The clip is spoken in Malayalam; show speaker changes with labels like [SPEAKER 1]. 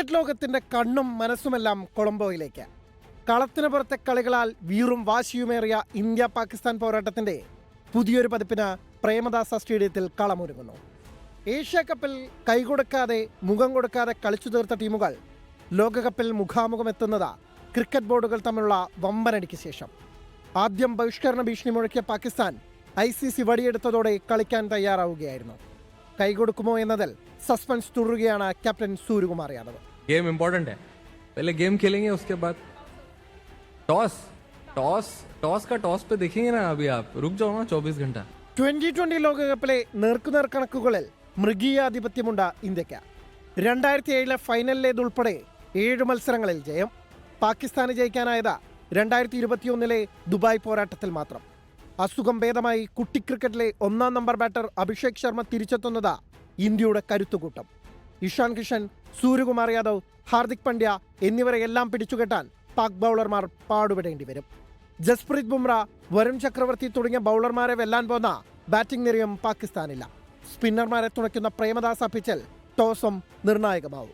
[SPEAKER 1] ക്രിക്കറ്റ് ലോകത്തിന്റെ കണ്ണും മനസ്സുമെല്ലാം കൊളംബോയിലേക്ക്. കളത്തിന് പുറത്തെ കളികളാൽ വീറും വാശിയുമേറിയ ഇന്ത്യ പാകിസ്ഥാൻ പോരാട്ടത്തിന്റെ പുതിയൊരു പതിപ്പിന് പ്രേമദാസ സ്റ്റേഡിയത്തിൽ കളമൊരുങ്ങുന്നു. ഏഷ്യ കപ്പിൽ കൈകൊടുക്കാതെ മുഖം കൊടുക്കാതെ കളിച്ചു തീർത്ത ടീമുകൾ ലോകകപ്പിൽ മുഖാമുഖമെത്തുന്നത് ക്രിക്കറ്റ് ബോർഡുകൾ തമ്മിലുള്ള വമ്പനടിക്ക് ശേഷം. ആദ്യം ബഹിഷ്കരണ ഭീഷണി മുഴക്കിയ പാകിസ്ഥാൻ ICC വടിയെടുത്തതോടെ കളിക്കാൻ തയ്യാറാവുകയായിരുന്നു. കൈകൊടുക്കുമോ എന്നതിൽ സസ്പെൻസ് തുടരുകയാണ് captain Suryakumar Yadav.
[SPEAKER 2] Game important है, पहले गेम खेलेंगे, उसके बाद टॉस टॉस टॉस का टॉस पे देखेंगे ना. अभी आप रुक जाओ ना 24 घंटा.
[SPEAKER 1] 2020 ലോകകപ്പിലെ നേർക്കുനേർ കണക്കുകളിൽ മൃഗീയാധിപത്യമുണ്ട് ഇന്ത്യക്ക്. 2007 ഫൈനലിലേതുൾപ്പെടെ 7 മത്സരങ്ങളിൽ ജയം. പാകിസ്ഥാന് ജയിക്കാനായത് 2021 ദുബായ് പോരാട്ടത്തിൽ മാത്രം. അസുഖം ഭേദമായി കുട്ടി ക്രിക്കറ്റിലെ 1-ാം നമ്പർ ബാറ്റർ അഭിഷേക് ശർമ്മ തിരിച്ചെത്തുന്നത് ഇന്ത്യയുടെ കരുത്തുകൂട്ടം. ഇഷാൻ കിഷൻ, സൂര്യകുമാർ യാദവ്, ഹാർദിക് പാണ്ഡ്യ എന്നിവരെയെല്ലാം പിടിച്ചുകെട്ടാൻ പാക് ബൗളർമാർ പാടുപെടേണ്ടി വരും. ജസ്പ്രീത് ബുംറ, വരുൺ ചക്രവർത്തി തുടങ്ങിയ ബൗളർമാരെ വെല്ലാൻ പോന്ന ബാറ്റിംഗ് നിരയും പാകിസ്ഥാനില്ല. സ്പിന്നർമാരെ തുണയ്ക്കുന്ന പ്രേമദാസ പിച്ചിൽ ടോസും നിർണായകമാവും.